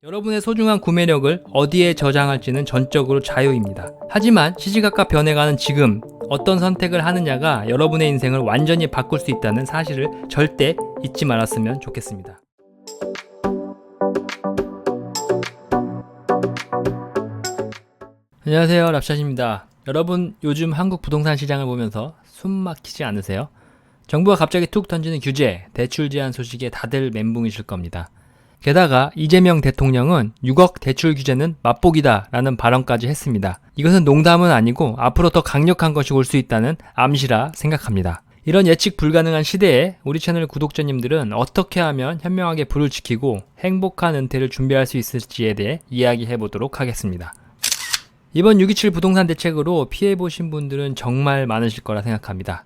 여러분의 소중한 구매력을 어디에 저장할지는 전적으로 자유입니다. 하지만 시시각각 변해가는 지금 어떤 선택을 하느냐가 여러분의 인생을 완전히 바꿀 수 있다는 사실을 절대 잊지 말았으면 좋겠습니다. 안녕하세요, 랍샷입니다. 여러분, 요즘 한국 부동산 시장을 보면서 숨 막히지 않으세요? 정부가 갑자기 툭 던지는 규제, 대출 제한 소식에 다들 멘붕이실 겁니다. 게다가 이재명 대통령은 6억 대출 규제는 맛보기다 라는 발언까지 했습니다. 이것은 농담은 아니고 앞으로 더 강력한 것이 올 수 있다는 암시라 생각합니다. 이런 예측 불가능한 시대에 우리 채널 구독자님들은 어떻게 하면 현명하게 불을 지키고 행복한 은퇴를 준비할 수 있을지에 대해 이야기해 보도록 하겠습니다. 이번 627 부동산 대책으로 피해보신 분들은 정말 많으실 거라 생각합니다.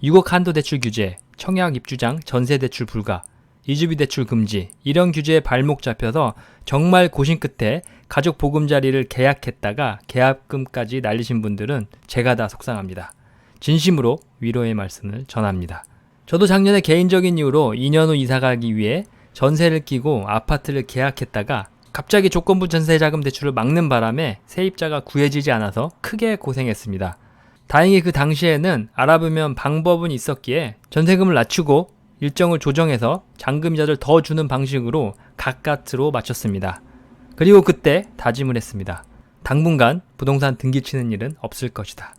6억 한도 대출 규제, 청약 입주장 전세 대출 불가, 이주비 대출 금지, 이런 규제에 발목 잡혀서 정말 고심 끝에 가족 보금자리를 계약했다가 계약금까지 날리신 분들은 제가 다 속상합니다. 진심으로 위로의 말씀을 전합니다. 저도 작년에 개인적인 이유로 2년 후 이사가기 위해 전세를 끼고 아파트를 계약했다가 갑자기 조건부 전세자금 대출을 막는 바람에 세입자가 구해지지 않아서 크게 고생했습니다. 다행히 그 당시에는 알아보면 방법은 있었기에 전세금을 낮추고 일정을 조정해서 잔금이자를 더 주는 방식으로 가까스로 맞췄습니다. 그리고 그때 다짐을 했습니다. 당분간 부동산 등기치는 일은 없을 것이다.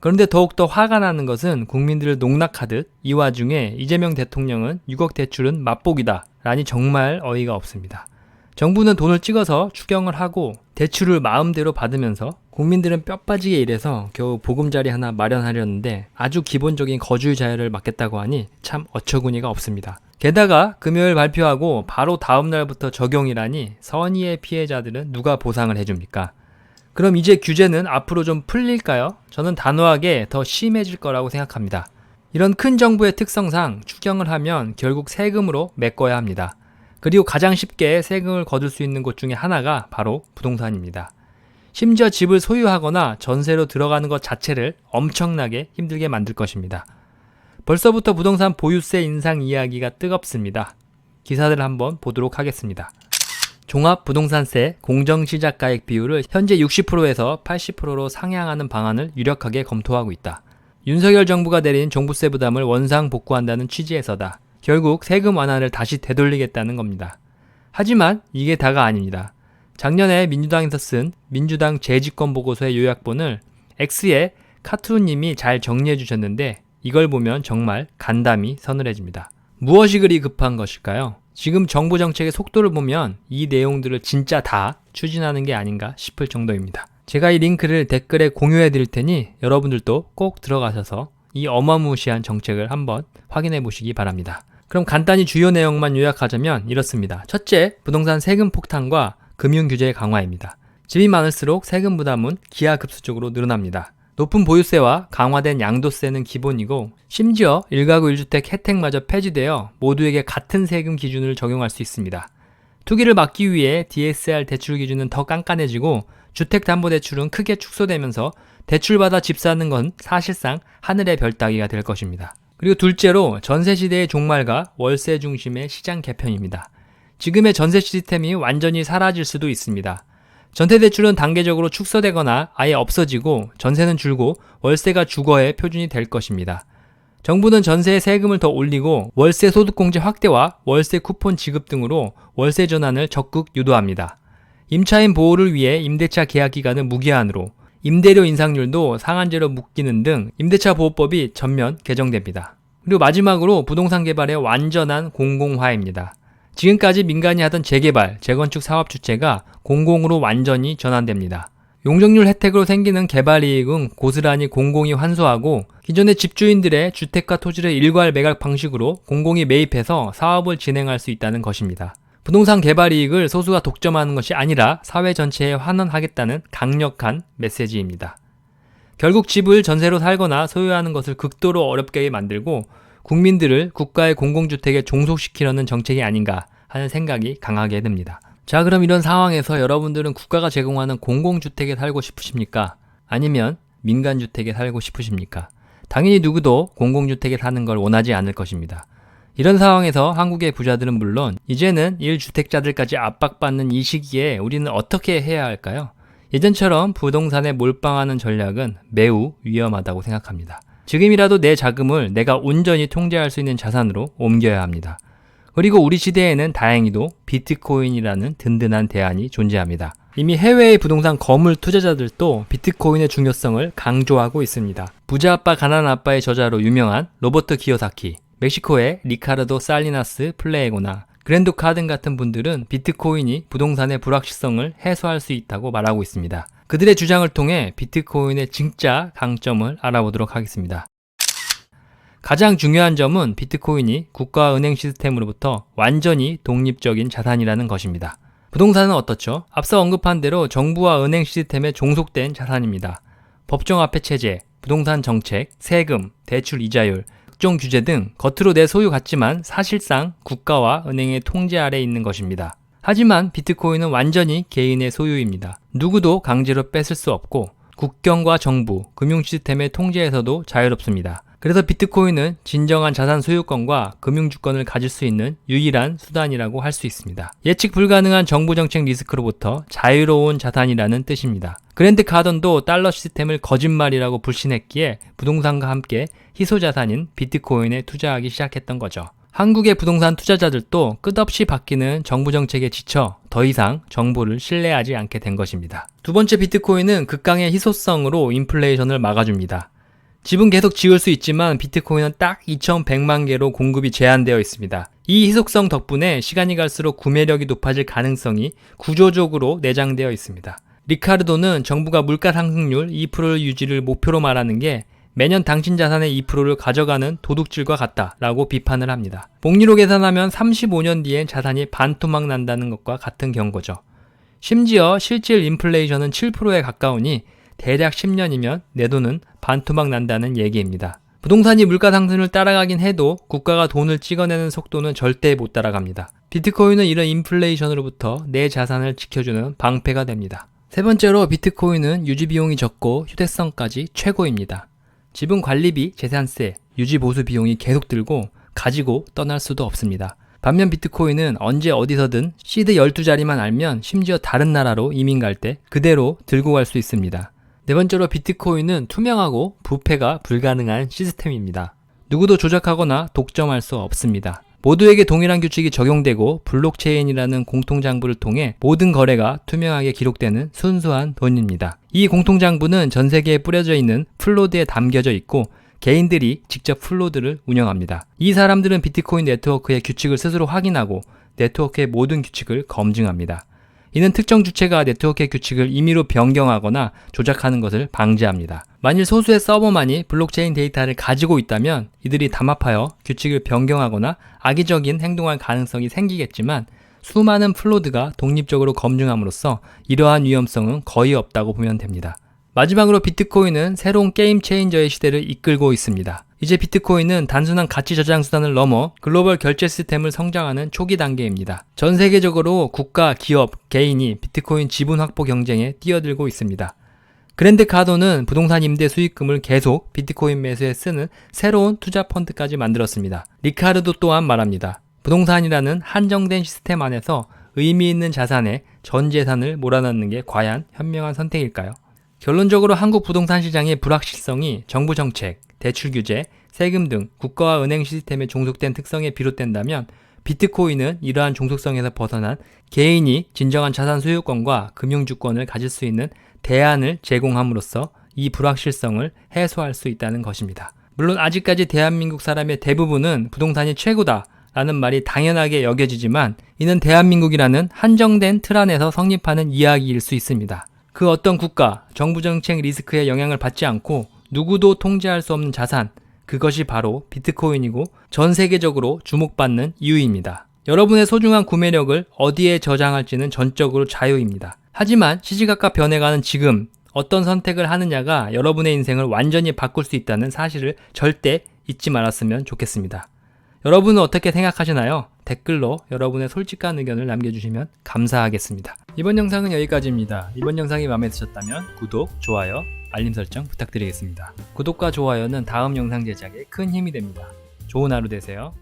그런데 더욱더 화가 나는 것은 국민들을 농락하듯 이 와중에 이재명 대통령은 6억 대출은 맛보기다 라니 정말 어이가 없습니다. 정부는 돈을 찍어서 추경을 하고 대출을 마음대로 받으면서 국민들은 뼈 빠지게 일해서 겨우 보금자리 하나 마련하려는데 아주 기본적인 거주 자유를 막겠다고 하니 참 어처구니가 없습니다. 게다가 금요일 발표하고 바로 다음 날부터 적용이라니 선의의 피해자들은 누가 보상을 해줍니까? 그럼 이제 규제는 앞으로 좀 풀릴까요? 저는 단호하게 더 심해질 거라고 생각합니다. 이런 큰 정부의 특성상 추경을 하면 결국 세금으로 메꿔야 합니다. 그리고 가장 쉽게 세금을 거둘 수 있는 곳 중에 하나가 바로 부동산입니다. 심지어 집을 소유하거나 전세로 들어가는 것 자체를 엄청나게 힘들게 만들 것입니다. 벌써부터 부동산 보유세 인상 이야기가 뜨겁습니다. 기사들을 한번 보도록 하겠습니다. 종합부동산세 공정시작가액 비율을 현재 60%에서 80%로 상향하는 방안을 유력하게 검토하고 있다. 윤석열 정부가 내린 종부세 부담을 원상복구한다는 취지에서다. 결국 세금 완화를 다시 되돌리겠다는 겁니다. 하지만 이게 다가 아닙니다. 작년에 민주당에서 쓴 민주당 재집권 보고서의 요약본을 X에 카투님이 잘 정리해 주셨는데 이걸 보면 정말 간담이 서늘해집니다. 무엇이 그리 급한 것일까요? 지금 정부 정책의 속도를 보면 이 내용들을 진짜 다 추진하는 게 아닌가 싶을 정도입니다. 제가 이 링크를 댓글에 공유해 드릴 테니 여러분들도 꼭 들어가셔서 이 어마무시한 정책을 한번 확인해 보시기 바랍니다. 그럼 간단히 주요 내용만 요약하자면 이렇습니다. 첫째, 부동산 세금 폭탄과 금융규제 강화입니다. 집이 많을수록 세금 부담은 기하급수적으로 늘어납니다. 높은 보유세와 강화된 양도세는 기본이고 심지어 1가구 1주택 혜택마저 폐지되어 모두에게 같은 세금 기준을 적용할 수 있습니다. 투기를 막기 위해 DSR 대출 기준은 더 깐깐해지고 주택담보대출은 크게 축소되면서 대출받아 집 사는 건 사실상 하늘의 별 따기가 될 것입니다. 그리고 둘째로 전세시대의 종말과 월세 중심의 시장 개편입니다. 지금의 전세 시스템이 완전히 사라질 수도 있습니다. 전세대출은 단계적으로 축소되거나 아예 없어지고 전세는 줄고 월세가 주거의 표준이 될 것입니다. 정부는 전세의 세금을 더 올리고 월세 소득공제 확대와 월세 쿠폰 지급 등으로 월세 전환을 적극 유도합니다. 임차인 보호를 위해 임대차 계약 기간을 무기한으로, 임대료 인상률도 상한제로 묶이는 등 임대차 보호법이 전면 개정됩니다. 그리고 마지막으로 부동산 개발의 완전한 공공화입니다. 지금까지 민간이 하던 재개발, 재건축 사업 주체가 공공으로 완전히 전환됩니다. 용적률 혜택으로 생기는 개발 이익은 고스란히 공공이 환수하고 기존의 집주인들의 주택과 토지를 일괄 매각 방식으로 공공이 매입해서 사업을 진행할 수 있다는 것입니다. 부동산 개발 이익을 소수가 독점하는 것이 아니라 사회 전체에 환원하겠다는 강력한 메시지입니다. 결국 집을 전세로 살거나 소유하는 것을 극도로 어렵게 만들고 국민들을 국가의 공공주택에 종속시키려는 정책이 아닌가 하는 생각이 강하게 듭니다. 자, 그럼 이런 상황에서 여러분들은 국가가 제공하는 공공주택에 살고 싶으십니까? 아니면 민간주택에 살고 싶으십니까? 당연히 누구도 공공주택에 사는 걸 원하지 않을 것입니다. 이런 상황에서 한국의 부자들은 물론 이제는 1주택자들까지 압박받는 이 시기에 우리는 어떻게 해야 할까요? 예전처럼 부동산에 몰빵하는 전략은 매우 위험하다고 생각합니다. 지금이라도 내 자금을 내가 온전히 통제할 수 있는 자산으로 옮겨야 합니다. 그리고 우리 시대에는 다행히도 비트코인이라는 든든한 대안이 존재합니다. 이미 해외의 부동산 거물 투자자들도 비트코인의 중요성을 강조하고 있습니다. 부자 아빠 가난 아빠의 저자로 유명한 로버트 키요사키, 멕시코의 리카르도 살리나스 플레에고나, 그랜드 카든 같은 분들은 비트코인이 부동산의 불확실성을 해소할 수 있다고 말하고 있습니다. 그들의 주장을 통해 비트코인의 진짜 강점을 알아보도록 하겠습니다. 가장 중요한 점은 비트코인이 국가 은행 시스템으로부터 완전히 독립적인 자산이라는 것입니다. 부동산은 어떻죠? 앞서 언급한 대로 정부와 은행 시스템에 종속된 자산입니다. 법정화폐 체제, 부동산 정책, 세금, 대출 이자율, 각종 규제 등 겉으로 내 소유 같지만 사실상 국가와 은행의 통제 아래 있는 것입니다. 하지만 비트코인은 완전히 개인의 소유입니다. 누구도 강제로 뺏을 수 없고 국경과 정부, 금융 시스템의 통제에서도 자유롭습니다. 그래서 비트코인은 진정한 자산 소유권과 금융주권을 가질 수 있는 유일한 수단이라고 할 수 있습니다. 예측 불가능한 정부 정책 리스크로부터 자유로운 자산이라는 뜻입니다. 그랜드 카던도 달러 시스템을 거짓말이라고 불신했기에 부동산과 함께 희소자산인 비트코인에 투자하기 시작했던 거죠. 한국의 부동산 투자자들도 끝없이 바뀌는 정부 정책에 지쳐 더 이상 정부를 신뢰하지 않게 된 것입니다. 두 번째, 비트코인은 극강의 희소성으로 인플레이션을 막아줍니다. 집은 계속 지을 수 있지만 비트코인은 딱 2,100만 개로 공급이 제한되어 있습니다. 이 희소성 덕분에 시간이 갈수록 구매력이 높아질 가능성이 구조적으로 내장되어 있습니다. 리카르도는 정부가 물가 상승률 2%를 유지를 목표로 말하는 게 매년 당신 자산의 2%를 가져가는 도둑질과 같다라고 비판을 합니다. 복리로 계산하면 35년 뒤엔 자산이 반토막 난다는 것과 같은 경고죠. 심지어 실질 인플레이션은 7%에 가까우니 대략 10년이면 내 돈은 반토막 난다는 얘기입니다. 부동산이 물가 상승을 따라가긴 해도 국가가 돈을 찍어내는 속도는 절대 못 따라갑니다. 비트코인은 이런 인플레이션으로부터 내 자산을 지켜주는 방패가 됩니다. 세 번째로, 비트코인은 유지비용이 적고 휴대성까지 최고입니다. 집은 관리비, 재산세, 유지보수 비용이 계속 들고 가지고 떠날 수도 없습니다. 반면 비트코인은 언제 어디서든 시드 12자리만 알면 심지어 다른 나라로 이민 갈 때 그대로 들고 갈 수 있습니다. 네 번째로, 비트코인은 투명하고 부패가 불가능한 시스템입니다. 누구도 조작하거나 독점할 수 없습니다. 모두에게 동일한 규칙이 적용되고 블록체인이라는 공통장부를 통해 모든 거래가 투명하게 기록되는 순수한 돈입니다. 이 공통장부는 전 세계에 뿌려져 있는 플로드에 담겨져 있고 개인들이 직접 플로드를 운영합니다. 이 사람들은 비트코인 네트워크의 규칙을 스스로 확인하고 네트워크의 모든 규칙을 검증합니다. 이는 특정 주체가 네트워크의 규칙을 임의로 변경하거나 조작하는 것을 방지합니다. 만일 소수의 서버만이 블록체인 데이터를 가지고 있다면 이들이 담합하여 규칙을 변경하거나 악의적인 행동할 가능성이 생기겠지만 수많은 플로드가 독립적으로 검증함으로써 이러한 위험성은 거의 없다고 보면 됩니다. 마지막으로, 비트코인은 새로운 게임 체인저의 시대를 이끌고 있습니다. 이제 비트코인은 단순한 가치 저장 수단을 넘어 글로벌 결제 시스템을 성장하는 초기 단계입니다. 전 세계적으로 국가, 기업, 개인이 비트코인 지분 확보 경쟁에 뛰어들고 있습니다. 그랜드 카도는 부동산 임대 수익금을 계속 비트코인 매수에 쓰는 새로운 투자 펀드까지 만들었습니다. 리카르도 또한 말합니다. 부동산이라는 한정된 시스템 안에서 의미 있는 자산에 전 재산을 몰아넣는 게 과연 현명한 선택일까요? 결론적으로 한국 부동산 시장의 불확실성이 정부 정책, 대출 규제, 세금 등 국가와 은행 시스템에 종속된 특성에 비롯된다면 비트코인은 이러한 종속성에서 벗어난 개인이 진정한 자산 소유권과 금융주권을 가질 수 있는 대안을 제공함으로써 이 불확실성을 해소할 수 있다는 것입니다. 물론 아직까지 대한민국 사람의 대부분은 부동산이 최고다 라는 말이 당연하게 여겨지지만 이는 대한민국이라는 한정된 틀 안에서 성립하는 이야기일 수 있습니다. 그 어떤 국가, 정부 정책 리스크에 영향을 받지 않고 누구도 통제할 수 없는 자산, 그것이 바로 비트코인이고 전 세계적으로 주목받는 이유입니다. 여러분의 소중한 구매력을 어디에 저장할지는 전적으로 자유입니다. 하지만 시시각각 변해가는 지금 어떤 선택을 하느냐가 여러분의 인생을 완전히 바꿀 수 있다는 사실을 절대 잊지 말았으면 좋겠습니다. 여러분은 어떻게 생각하시나요? 댓글로 여러분의 솔직한 의견을 남겨주시면 감사하겠습니다. 이번 영상은 여기까지입니다. 이번 영상이 마음에 드셨다면 구독, 좋아요, 알림 설정 부탁드리겠습니다. 구독과 좋아요는 다음 영상 제작에 큰 힘이 됩니다. 좋은 하루 되세요.